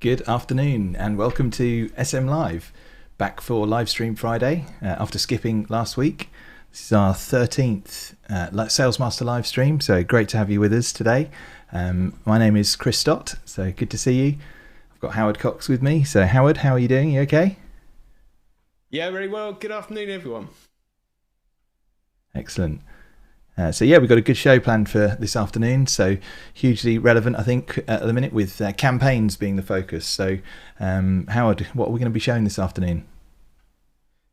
Good afternoon and welcome to SM Live, back for live stream Friday after skipping last week. This is our 13th SalesMaster live stream, so great to have you with us today. My name is Chris Stott, so good to see you. I've got Howard Cox with me. So Howard, how are you doing? You okay? Yeah, very well. Good afternoon, everyone. Excellent. We've got a good show planned for this afternoon, so hugely relevant, I think, at the minute, with campaigns being the focus. So, Howard, what are we going to be showing this afternoon?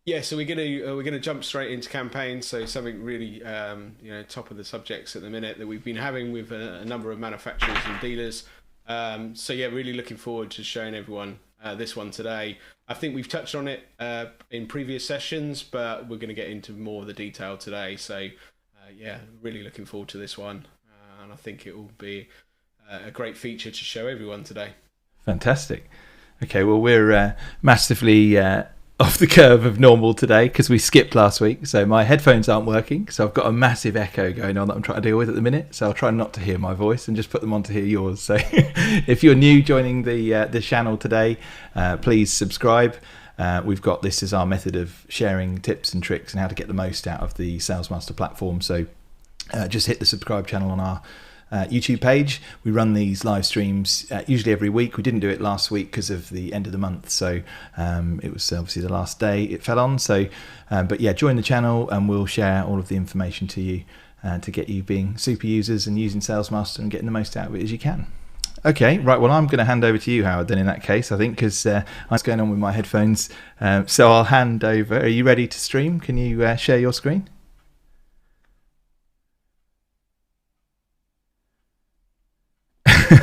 Yeah, so we're gonna jump straight into campaigns. So something really, top of the subjects at the minute that we've been having with a number of manufacturers and dealers. Really looking forward to showing everyone this one today. I think we've touched on it in previous sessions, but we're going to get into more of the detail today. So. Really looking forward to this one, and I think it will be a great feature to show everyone today. Fantastic. Okay, well, we're massively off the curve of normal today because we skipped last week, so my headphones aren't working, so I've got a massive echo going on that I'm trying to deal with at the minute, so I'll try not to hear my voice and just put them on to hear yours. So if you're new joining the channel today, please subscribe. We've got this as our method of sharing tips and tricks and how to get the most out of the SalesMaster platform. So just hit the subscribe channel on our YouTube page. We run these live streams usually every week. We didn't do it last week because of the end of the month. So it was obviously the last day it fell on. So, join the channel and we'll share all of the information to you to get you being super users and using SalesMaster and getting the most out of it as you can. Okay, right, well, I'm going to hand over to you, Howard, then, in that case, I think, because what's going on with my headphones. So I'll hand over. Are you ready to stream? Can you share your screen?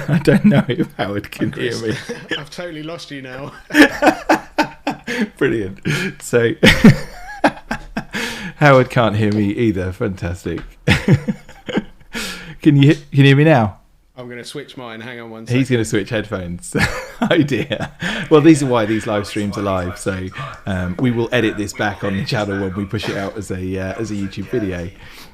I don't know if Howard can hear me. I've totally lost you now. Brilliant. So Howard can't hear me either. Fantastic. Can you hear me now? I'm going to switch mine. Hang on one second. He's going to switch headphones. Oh dear. Well, these are why these live streams are live. So we will edit this back on the channel when we push it out as a YouTube video.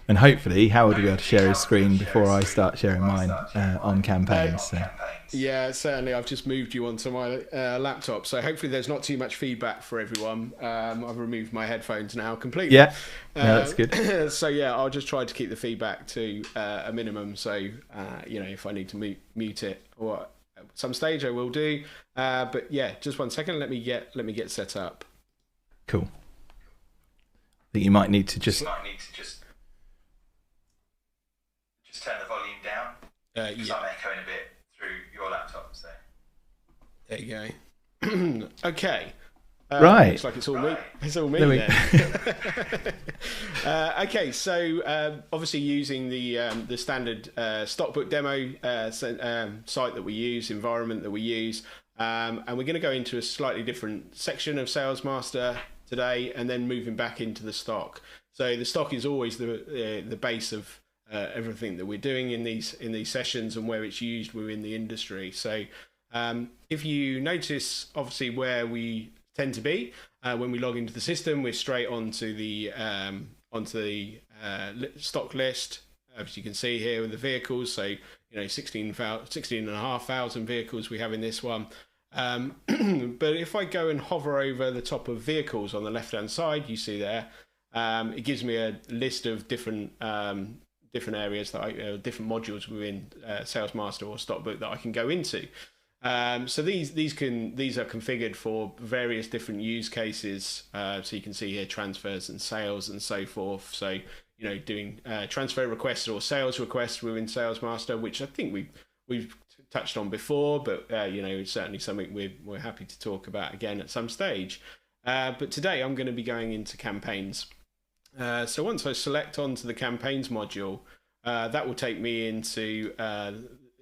And hopefully Howard will be able to share his screen before I start sharing mine on campaigns. So. Yeah, certainly. I've just moved you onto my laptop, so hopefully there's not too much feedback for everyone. I've removed my headphones now completely. Yeah, that's good. I'll just try to keep the feedback to a minimum. So if I need to mute it or at some stage, I will do. But yeah, just one second. Let me get set up. Cool. I think you might need to just turn the volume down. Because I'm echoing a bit through your laptop. So there you go. Okay. Right. Looks like it's all me. It's all me then. Okay, so obviously using the standard StockBook demo site that we use, environment that we use, and we're going to go into a slightly different section of SalesMaster today, and then moving back into the stock. So the stock is always the base of everything that we're doing in these sessions and where it's used within the industry. So if you notice, obviously where we tend to be when we log into the system, we're straight onto the stock list, as you can see here with the vehicles. So 16,500 vehicles we have in this one. But if I go and hover over the top of vehicles on the left hand side, you see there, it gives me a list of different areas different modules within SalesMaster or StockBook that I can go into. So these are configured for various different use cases. So you can see here transfers and sales and so forth. So doing transfer requests or sales requests within SalesMaster, which I think we've touched on before, but it's certainly something we're happy to talk about again at some stage. But today I'm going to be going into campaigns. So once I select onto the campaigns module, that will take me into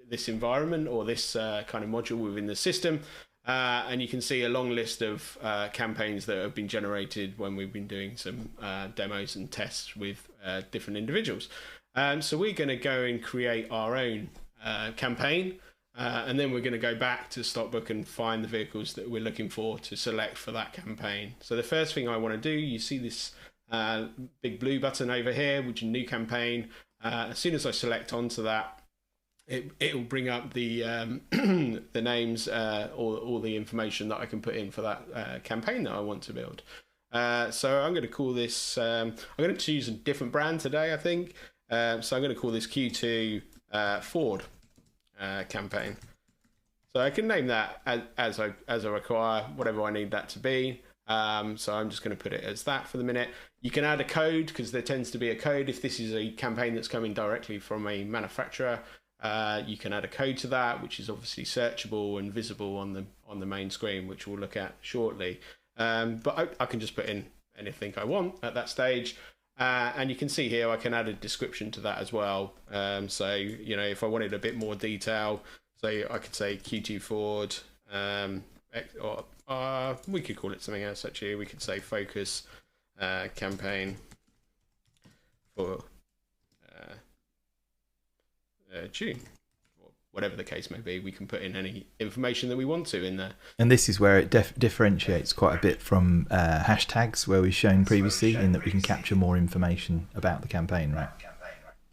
this environment or this kind of module within the system. And you can see a long list of campaigns that have been generated when we've been doing some demos and tests with different individuals. So we're going to go and create our own campaign. And then we're going to go back to StockBook and find the vehicles that we're looking for to select for that campaign. So the first thing I want to do, you see this big blue button over here, which is new campaign. As soon as I select onto that, it'll bring up the the names, all the information that I can put in for that campaign that I want to build. So I'm going to call this. I'm going to choose a different brand today, I think. So I'm going to call this Q2 Ford campaign. So I can name that as I require, whatever I need that to be. So I'm just going to put it as that for the minute. You can add a code, because there tends to be a code if this is a campaign that's coming directly from a manufacturer. You can add a code to that, which is obviously searchable and visible on the main screen, which we'll look at shortly. But I can just put in anything I want at that stage. And you can see here I can add a description to that as well. So, if I wanted a bit more detail, so I could say Q2 Ford, or we could call it something else actually. We could say focus campaign for June, or whatever the case may be. We can put in any information that we want to in there. And this is where it differentiates quite a bit from hashtags, where we've shown previously, in that we can capture more information about the campaign, right?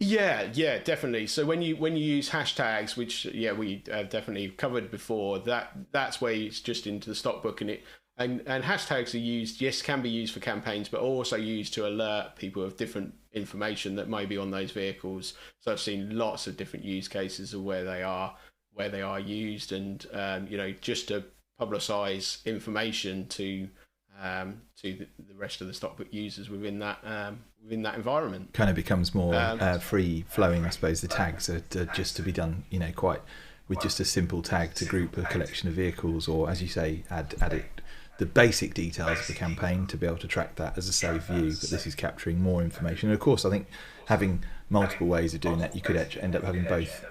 Yeah, definitely. So when you use hashtags, which we definitely covered before, that's where it's just into the StockBook, and hashtags are used, can be used for campaigns, but also used to alert people of different information that may be on those vehicles. So I've seen lots of different use cases of where they are used, and just to publicize information to the rest of the StockBook users within that environment. Kind of becomes more free flowing, I suppose. The tags are just to be done, quite with just a simple tag to group a collection of vehicles, or as you say, add it the basic details of the campaign to be able to track that as a save view. But this is capturing more information. And of course, I think having multiple ways of doing that, you could end up having both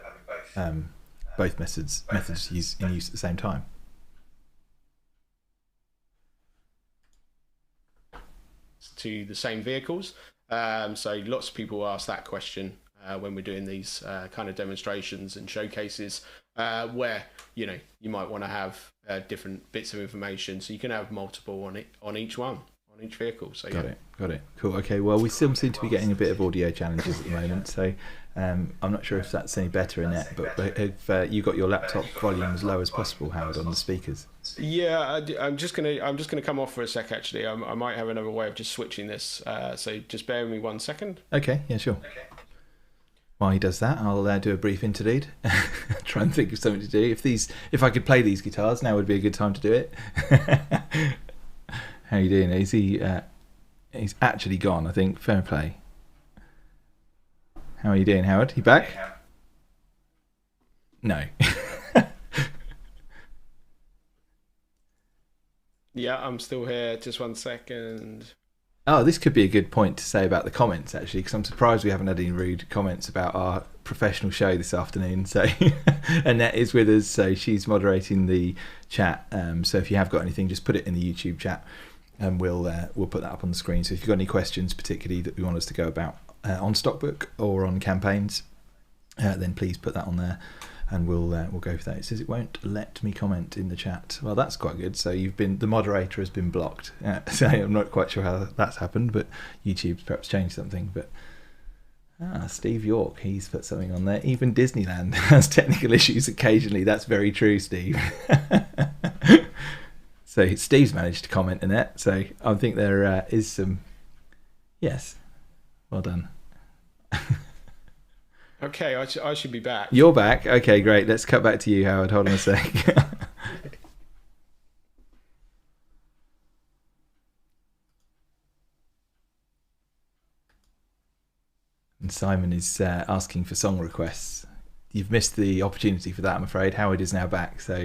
methods in use at the same time. To the same vehicles. So lots of people ask that question when we're doing these kind of demonstrations and showcases, where you might want to have different bits of information, so you can have multiple on each vehicle. So got it, cool. Okay, well, we still seem to be getting a bit of audio challenges at the moment, so I'm not sure if that's any better in it, but have you got your laptop volume as low as possible, Howard, on the speakers? Yeah, I'm just gonna come off for a sec. Actually, I might have another way of just switching this. So just bear with me 1 second. Okay, yeah, sure. While he does that, I'll do a brief interlude. Try and think of something to do. If I could play these guitars, now would be a good time to do it. How are you doing? Is he? He's actually gone, I think. Fair play. How are you doing, Howard? You back? No. Yeah, I'm still here. Just 1 second. Oh, this could be a good point to say about the comments, actually, because I'm surprised we haven't had any rude comments about our professional show this afternoon. So Annette is with us, so she's moderating the chat. So if you have got anything, just put it in the YouTube chat, and we'll put that up on the screen. So if you've got any questions, particularly that we want us to go about on StockBook or on campaigns, then please put that on there, and we'll go for that. It says it won't let me comment in the chat. Well, that's quite good. So the moderator has been blocked. So I'm not quite sure how that's happened, but YouTube's perhaps changed something. But Steve York, he's put something on there. Even Disneyland has technical issues occasionally. That's very true, Steve. So Steve's managed to comment in it. So I think there is some. Yes, well done. Okay, I should be back. You're back. Okay, great. Let's cut back to you, Howard. Hold on a sec. And Simon is asking for song requests. You've missed the opportunity for that, I'm afraid. Howard is now back, so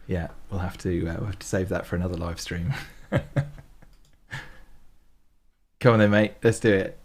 yeah, we'll have to save that for another live stream. Come on then, mate. Let's do it.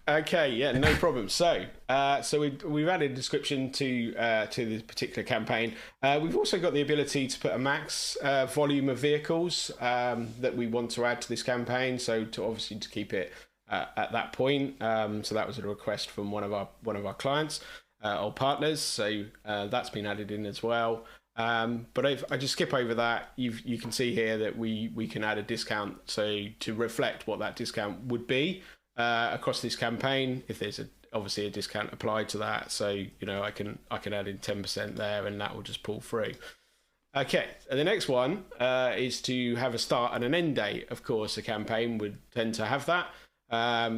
Okay, yeah, no problem. So we've added a description to this particular campaign. We've also got the ability to put a max volume of vehicles that we want to add to this campaign. So to keep it at that point. So that was a request from one of our clients or partners. So that's been added in as well. But if I just skip over that, you can see here that we can add a discount, so to reflect what that discount would be across this campaign. If there's obviously a discount applied to that. So, you know, I can add in 10% there, and that will just pull through. Okay, and the next one is to have a start and an end date. Of course, a campaign would tend to have that.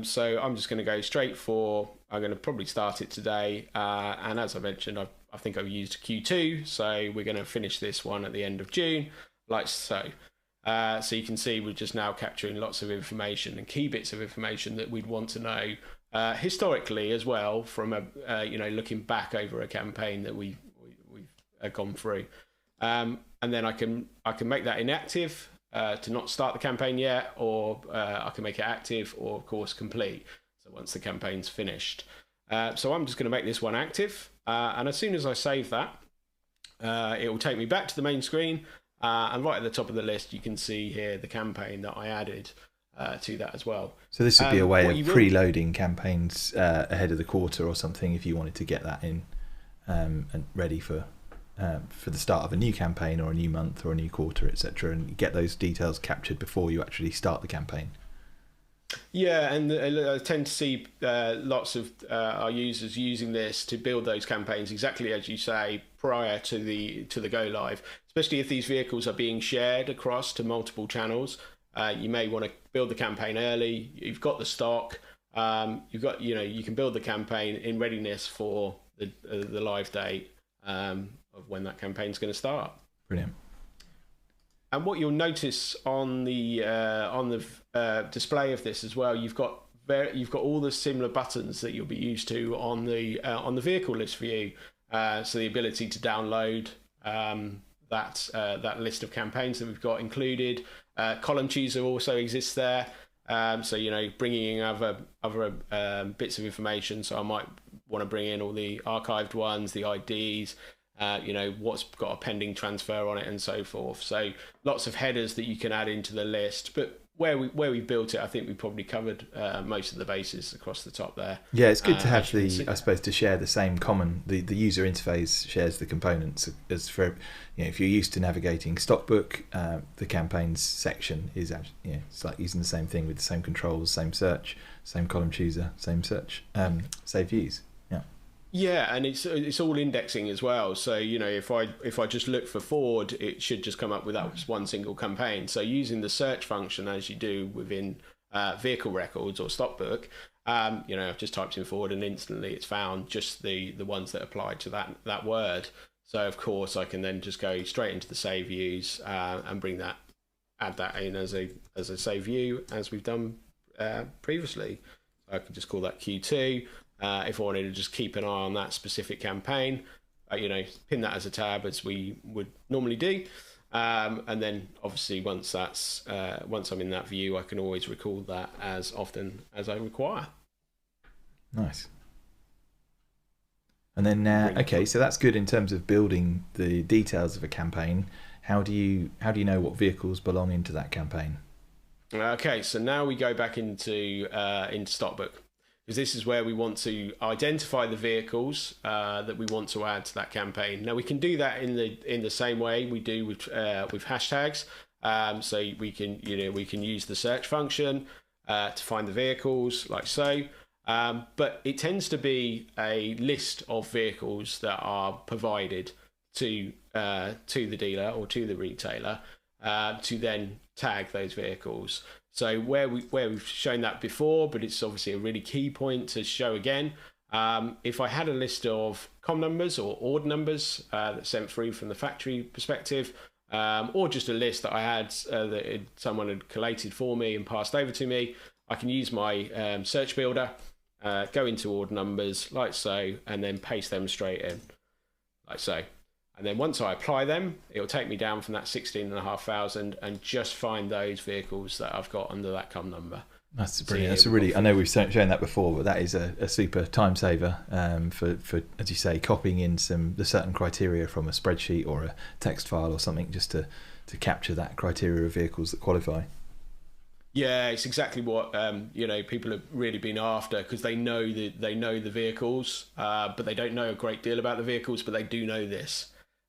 So I'm just going to go straight for, I'm going to probably start it today. And as I mentioned, I think I've used Q2. So we're going to finish this one at the end of June, like so. So you can see we're just now capturing lots of information and key bits of information that we'd want to know historically as well, from you know, looking back over a campaign that we've gone through. And then I can make that inactive to not start the campaign yet, or I can make it active, or of course complete. So once the campaign's finished. So I'm just going to make this one active, and as soon as I save that, it will take me back to the main screen, and right at the top of the list you can see here the campaign that I added to that as well. So this would be a way of preloading campaigns ahead of the quarter or something, if you wanted to get that in and ready for the start of a new campaign or a new month or a new quarter, etc., and get those details captured before you actually start the campaign. Yeah, and I tend to see lots of our users using this to build those campaigns exactly as you say, prior to the go live. Especially if these vehicles are being shared across to multiple channels, you may want to build the campaign early. You've got the stock. You've got, you know, you can build the campaign in readiness for the live date of when that campaign's going to start. Brilliant. And what you'll notice on the display of this as well, you've got all the similar buttons that you'll be used to on the vehicle list view. So the ability to download that list of campaigns that we've got included. Column chooser also exists there. So, you know, bringing in other bits of information. So I might want to bring in all the archived ones, the IDs, you know, what's got a pending transfer on it and so forth. So lots of headers that you can add into the list. But where we built it, I think we probably covered most of the bases across the top there. Yeah, it's good to have I suppose, to share the same common, the user interface shares the components. As for, you know, if you're used to navigating StockBook, the campaigns section is actually, you know, it's like using the same thing with the same controls, same search, same column chooser, same search, save views. Yeah, and it's all indexing as well. So, you know, if I just look for Ford, it should just come up with that one single campaign. So using the search function as you do within vehicle records or StockBook, you know, I've just typed in Ford and instantly it's found just the ones that apply to that word. So of course I can then just go straight into the save views and add that in as a save view as we've done previously. I could just call that Q2. If I wanted to just keep an eye on that specific campaign, you know, pin that as a tab as we would normally do. And then obviously once I'm in that view, I can always recall that as often as I require. Nice. And then, okay, so that's good in terms of building the details of a campaign. How do you know what vehicles belong into that campaign? Okay, so now we go back into StockBook, because this is where we want to identify the vehicles that we want to add to that campaign. Now we can do that in the same way we do with hashtags. So we can use the search function to find the vehicles like so. But it tends to be a list of vehicles that are provided to the dealer or to the retailer to then tag those vehicles. So where we've shown that before, but it's obviously a really key point to show again. If I had a list of comm numbers or order numbers that sent through from the factory perspective, or just a list that I had that someone had collated for me and passed over to me, I can use my search builder, go into order numbers like so, and then paste them straight in like so. And then once I apply them, it'll take me down from that 16,500 and just find those vehicles that I've got under that comm number. That's brilliant. That's a really, I know we've shown that before, but that is a super time saver for, as you say, copying in the certain criteria from a spreadsheet or a text file or something, just to capture that criteria of vehicles that qualify. Yeah, it's exactly what people have really been after, because they know the vehicles, but they don't know a great deal about the vehicles, but they do know this.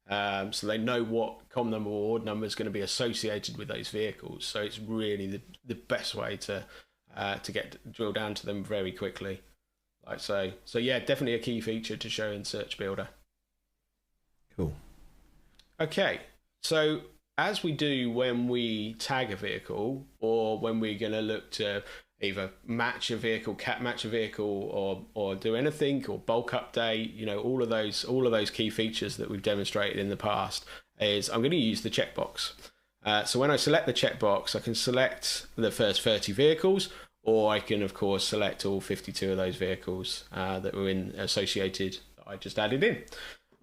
So they know what comm number or order number is going to be associated with those vehicles. So it's really the best way to drill down to them very quickly. like so. So yeah, definitely a key feature to show in Search Builder. Cool. Okay, so as we do when we tag a vehicle, or when we're going to look to either match a vehicle, cat match a vehicle, or do anything, or bulk update, all of those key features that we've demonstrated in the past, is I'm going to use the checkbox. So when I select the checkbox, I can select the first 30 vehicles, or I can of course select all 52 of those vehicles that were associated that I just added in.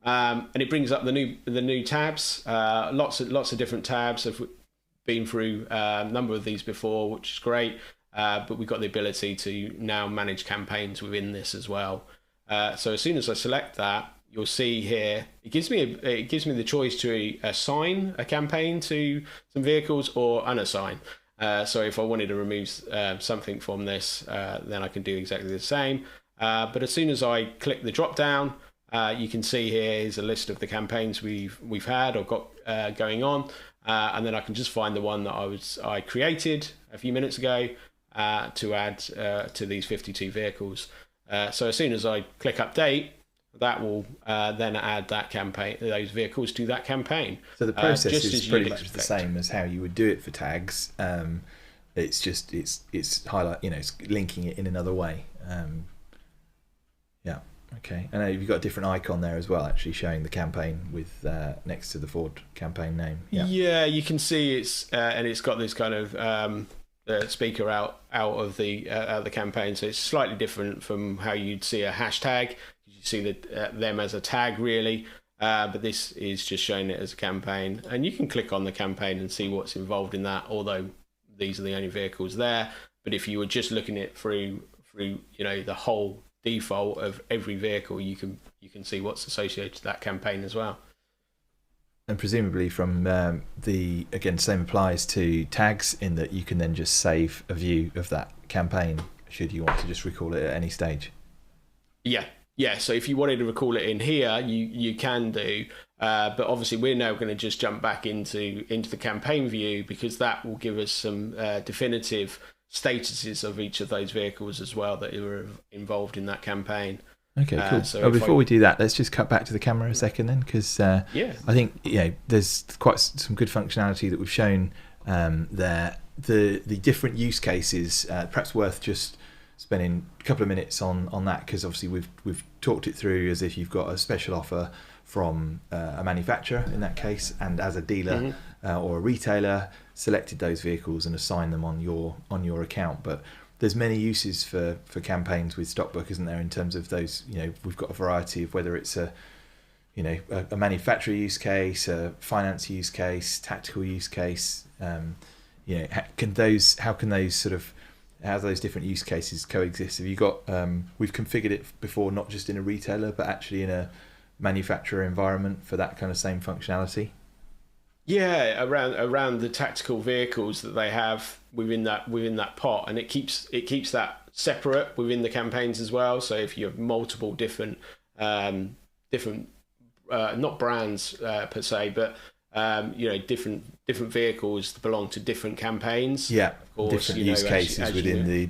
And it brings up the new tabs, lots of different tabs. I've been through a number of these before, which is great. But we've got the ability to now manage campaigns within this as well. So as soon as I select that, you'll see here it gives me the choice to assign a campaign to some vehicles or unassign. So if I wanted to remove something from this, then I can do exactly the same. But as soon as I click the drop down, you can see here is a list of the campaigns we've had or got going on, and then I can just find the one that I created a few minutes ago to add to these 52 vehicles. So as soon as I click update, that will then add those vehicles to that campaign. So the process is pretty much the same as how you would do it for tags. It's just it's it's linking it in another way. Yeah. Okay. I know you've got a different icon there as well, actually showing the campaign with next to the Ford campaign name. Yeah, you can see it's got this kind of speaker out of the campaign, so it's slightly different from how you'd see a hashtag. You see them as a tag really, but this is just showing it as a campaign, and you can click on the campaign and see what's involved in that. Although these are the only vehicles there, but if you were just looking at it through the whole default of every vehicle, you can see what's associated to that campaign as well. And presumably from again, same applies to tags in that you can then just save a view of that campaign should you want to just recall it at any stage. Yeah. So if you wanted to recall it in here, you can do, but obviously we're now going to just jump back into the campaign view, because that will give us some definitive statuses of each of those vehicles as well that were involved in that campaign. Okay, cool. So before we do that, let's just cut back to the camera a second then, because I think there's quite some good functionality that we've shown there. The different use cases, perhaps worth just spending a couple of minutes on that, because obviously we've talked it through as if you've got a special offer from a manufacturer in that case, and as a dealer or a retailer selected those vehicles and assigned them on your account. But there's many uses for campaigns with StockBook, isn't there, in terms of those, we've got a variety of whether it's a manufacturer use case, a finance use case, tactical use case. How can those different use cases coexist? Have you got we've configured it before, not just in a retailer but actually in a manufacturer environment for that kind of same functionality? Yeah, around the tactical vehicles that they have within that pot, and it keeps that separate within the campaigns as well. So if you have multiple different not brands per se, but different vehicles that belong to different campaigns. Yeah, of course, different use cases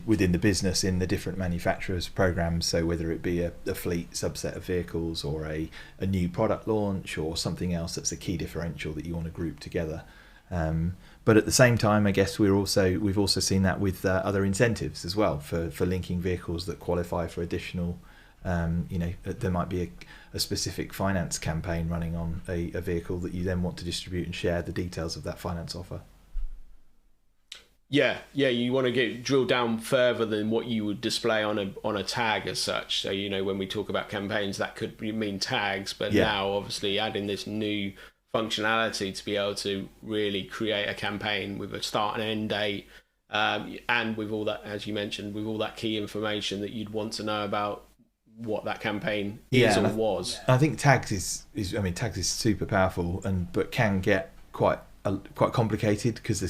within the business in the different manufacturers' programs. So whether it be a fleet subset of vehicles, or a new product launch, or something else that's a key differential that you want to group together. But at the same time, I guess we've also seen that with other incentives as well for linking vehicles that qualify for additional. There might be a specific finance campaign running on a vehicle that you then want to distribute and share the details of that finance offer. Yeah, you want to drill down further than what you would display on a tag as such. So when we talk about campaigns, that could mean tags, but now obviously adding this new functionality to be able to really create a campaign with a start and end date, and with all that, as you mentioned, with all that key information that you'd want to know about what that campaign is or was. I think tags is super powerful, but can get quite complicated, because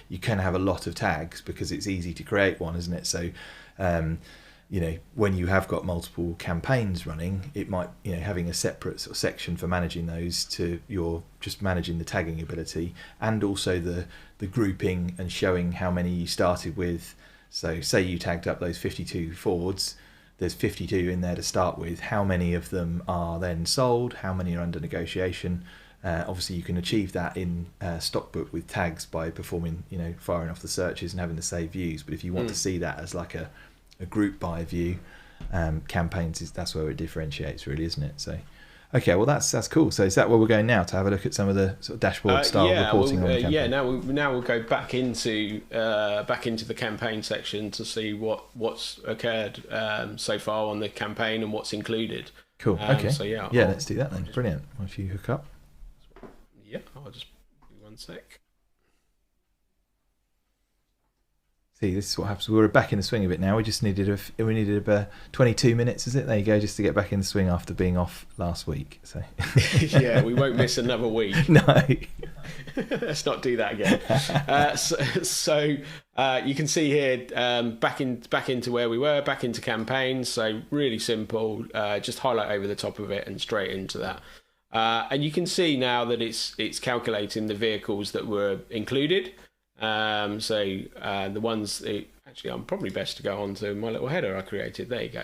you can have a lot of tags because it's easy to create one, isn't it? So when you have got multiple campaigns running, it might having a separate sort of section for managing those, to you're just managing the tagging ability, and also the grouping and showing how many you started with. So say you tagged up those 52 Fords, there's 52 in there to start with. How many of them are then sold? How many are under negotiation? Obviously, you can achieve that in StockBook with tags by performing, firing off the searches and having the save views. But if you want to see that as like a group by view, campaigns that's where it differentiates, really, isn't it? So, okay, well that's cool. So is that where we're going now, to have a look at some of the sort of dashboard style reporting on the campaign? Yeah, now we'll go back into the campaign section to see what's occurred so far on the campaign and what's included. Cool. Okay. So let's do that then. Brilliant. Well, if you hook up. Yeah, I'll just do one sec. See, this is what happens. We're back in the swing of it now. We just needed about 22 minutes, is it? There you go, just to get back in the swing after being off last week. So yeah, we won't miss another week. No. Let's not do that again. So you can see here back into where we were, back into campaigns. So really simple. Just highlight over the top of it and straight into that. And you can see now that it's calculating the vehicles that were included. The ones actually, I'm probably best to go on to my little header I created. There you go.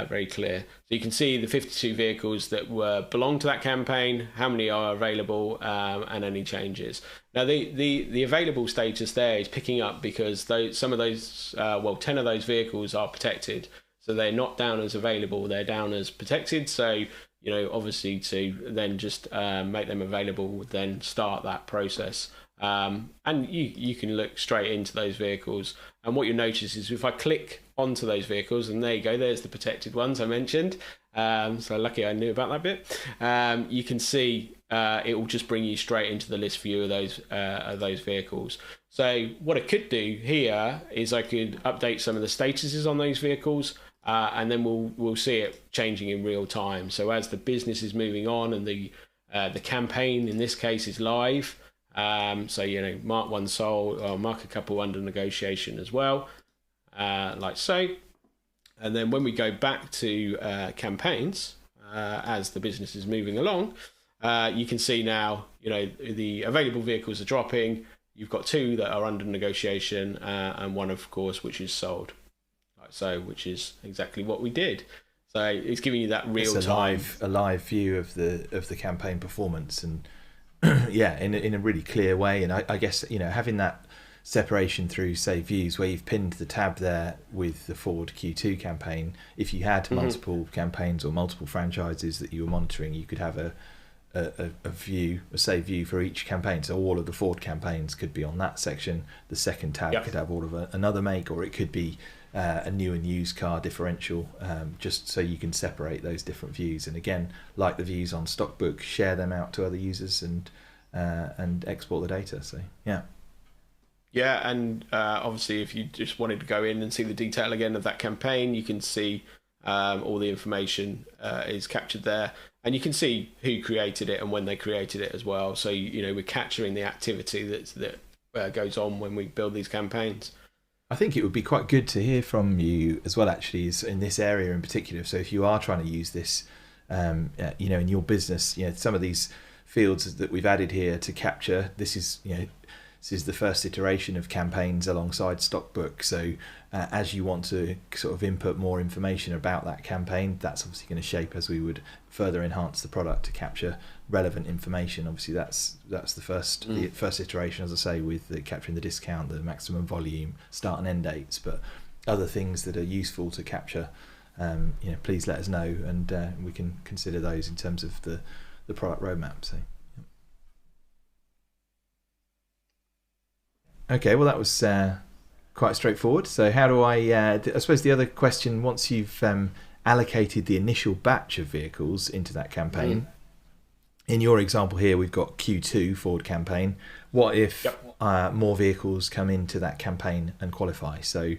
Very clear. So you can see the 52 vehicles that belong to that campaign, how many are available, and any changes. Now the available status there is picking up because 10 of those vehicles are protected. So they're not down as available, they're down as protected. So, obviously to then just make them available, then start that process. And you can look straight into those vehicles. And what you'll notice is if I click onto those vehicles, and there you go, there's the protected ones I mentioned. So lucky I knew about that bit. You can see it will just bring you straight into the list view of those vehicles. So what I could do here is I could update some of the statuses on those vehicles. And then we'll see it changing in real time. So as the business is moving on and the campaign in this case is live, mark one sold or mark a couple under negotiation as well, like so. And then when we go back to campaigns, as the business is moving along, you can see now the available vehicles are dropping. You've got 2 that are under negotiation and 1, of course, which is sold. So, which is exactly what we did. So it's giving you that real time, a live view of the campaign performance, and in a really clear way. And I guess having that separation through save views, where you've pinned the tab there with the forward Q2 campaign. If you had multiple campaigns or multiple franchises that you were monitoring, you could have a save view for each campaign. So all of the forward campaigns could be on that section. The second tab could have all of another make, or it could be a new and used car differential, just so you can separate those different views. And again, like the views on StockBook, share them out to other users and export the data. So and obviously if you just wanted to go in and see the detail again of that campaign, you can see all the information is captured there, and you can see who created it and when they created it as well. So we're capturing the activity that goes on when we build these campaigns. I think it would be quite good to hear from you as well, actually, is in this area in particular. So if you are trying to use this, in your business, some of these fields that we've added here to capture, this is the first iteration of campaigns alongside StockBook. So as you want to sort of input more information about that campaign, that's obviously going to shape as we would further enhance the product to capture relevant information. Obviously that's the first iteration, as I say, with capturing the discount, the maximum volume, start and end dates. But other things that are useful to capture, please let us know, and we can consider those in terms of the product roadmap. So okay, well that was quite straightforward. So how do I suppose the other question, once you've allocated the initial batch of vehicles into that campaign, in your example here we've got Q2 forward campaign, what if more vehicles come into that campaign and qualify? So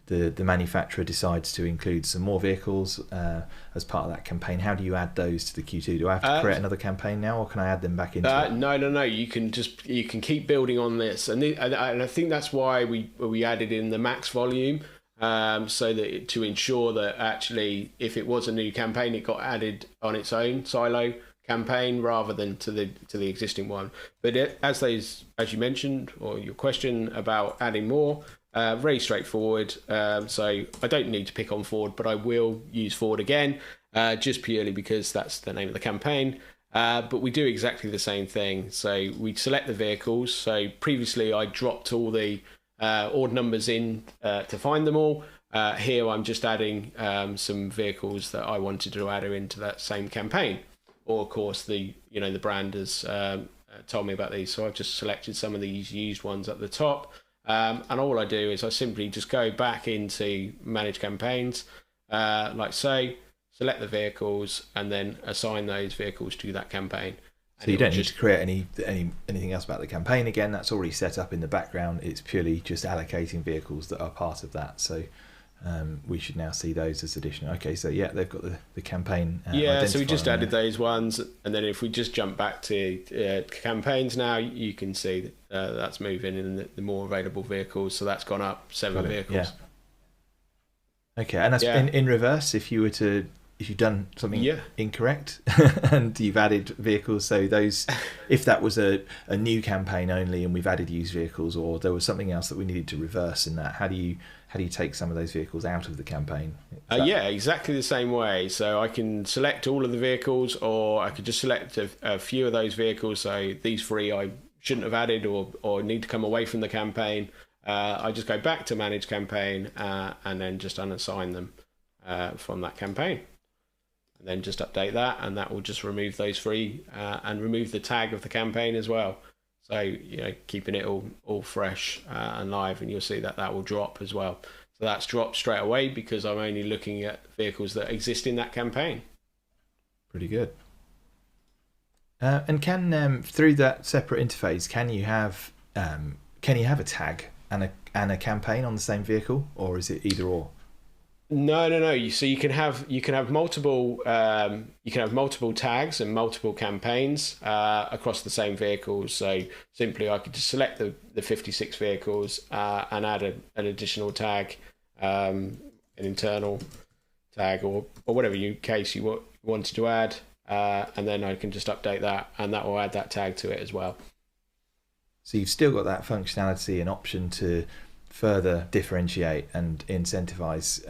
the manufacturer decides to include some more vehicles as part of that campaign. How do you add those to the Q2? Do I have to create another campaiin now, or can I add them back into it? No. You can keep building on this, and I think that's why we added in the max volume, so that to ensure that actually, if it was a new campaign, it got added on its own silo campaign rather than to the existing one. But as you mentioned, or your question about adding more, Very straightforward. So I don't need to pick on Ford, but I will use Ford again, just purely because that's the name of the campaign. But we do exactly the same thing. So we select the vehicles. So previously I dropped all the odd numbers in to find them all. Here I'm just adding some vehicles that I wanted to add into that same campaign. Or of course the brand has told me about these, so I've just selected some of these used ones at the top. And all I do is I simply just go back into manage campaigns, like so, select the vehicles, and then assign those vehicles to that campaign. So you don't need to create anything else about the campaign again. That's already set up in the background. It's purely just allocating vehicles that are part of that. So we should now see those as additional. Okay, so yeah, they've got the campaign. So we just added those ones, and then if we just jump back to campaigns now, you can see that's moving in the more available vehicles. So that's gone up 7 vehicles. Yeah. Okay, and that's in reverse. If you've done something incorrect and you've added vehicles, so those, if that was a new campaign only and we've added used vehicles, or there was something else that we needed to reverse in that, how do you take some of those vehicles out of the campaign? Exactly the same way. So I can select all of the vehicles, or I could just select a few of those vehicles. So these 3 I shouldn't have added or need to come away from the campaign. I just go back to manage campaign and then just unassign them from that campaign. And then just update that, and that will just remove those 3 and remove the tag of the campaign as well. So keeping it all fresh and live, and you'll see that will drop as well. So that's dropped straight away because I'm only looking at vehicles that exist in that campaign. Pretty good. And can through that separate interface, can you have a tag and a campaign on the same vehicle, or is it either or? No. So you can have multiple tags and multiple campaigns across the same vehicles. So simply, I could just select the 56 vehicles and add an additional tag, an internal tag, or whatever case you wanted to add, and then I can just update that, and that will add that tag to it as well. So you've still got that functionality and option to further differentiate and incentivize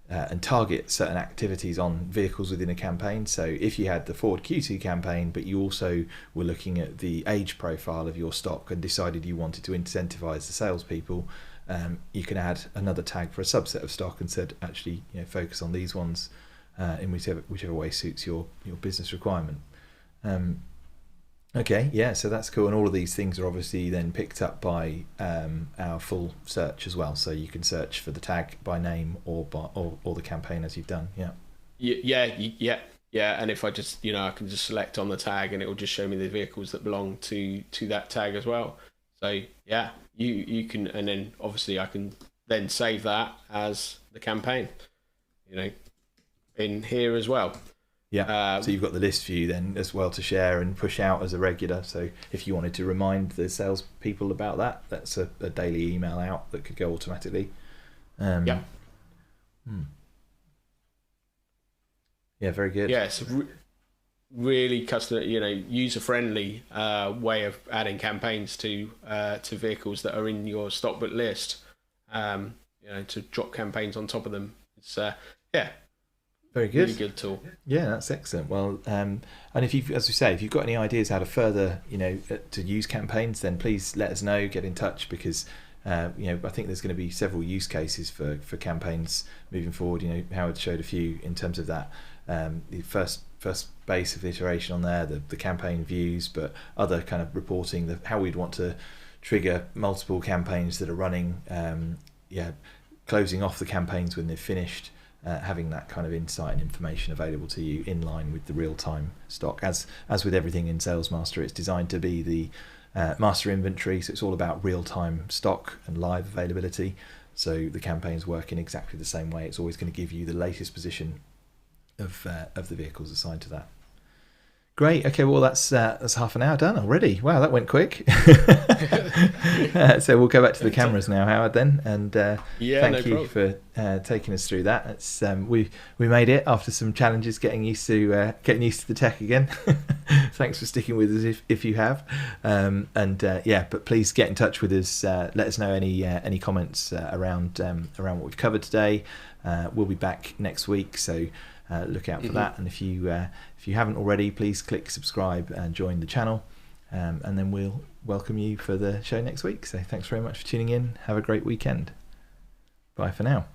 and target certain activities on vehicles within a campaign. So if you had the Ford Q2 campaign, but you also were looking at the age profile of your stock and decided you wanted to incentivize the salespeople, you can add another tag for a subset of stock and said, actually, focus on these ones in whichever way suits your business requirement. Okay, yeah, so that's cool. And all of these things are obviously then picked up by our full search as well. So you can search for the tag by name or the campaign as you've done. Yeah. And if I just, I can just select on the tag, and it will just show me the vehicles that belong to that tag as well. So yeah, you can, and then obviously I can then save that as the campaign, in here as well. Yeah, so you've got the list view then as well to share and push out as a regular. So if you wanted to remind the salespeople about that, that's a daily email out that could go automatically. Yeah, very good. Yeah, it's really customer, user-friendly way of adding campaigns to vehicles that are in your StockBook list. To drop campaigns on top of them. It's very good. Really good tool. Yeah, that's excellent. Well, and if you've got any ideas how to further, to use campaigns, then please let us know. Get in touch, because I think there's going to be several use cases for campaigns moving forward. Howard showed a few in terms of that. The first base of the iteration on there, the campaign views, but other kind of reporting, how we'd want to trigger multiple campaigns that are running. Closing off the campaigns when they've finished. Having that kind of insight and information available to you in line with the real-time stock. As with everything in SalesMaster, it's designed to be the master inventory, so it's all about real-time stock and live availability. So the campaigns work in exactly the same way. It's always going to give you the latest position of the vehicles assigned to that. Great. Okay. Well, that's half an hour done already. Wow, that went quick. So we'll go back to the cameras now, Howard. Then, and thank you for taking us through that. It's we made it after some challenges getting used to the tech again. Thanks for sticking with us if you have. But please get in touch with us. Let us know any comments around what we've covered today. We'll be back next week, so look out for that. And if you haven't already, please click subscribe and join the channel, and then we'll welcome you for the show next week. So thanks very much for tuning in. Have a great weekend. Bye for now.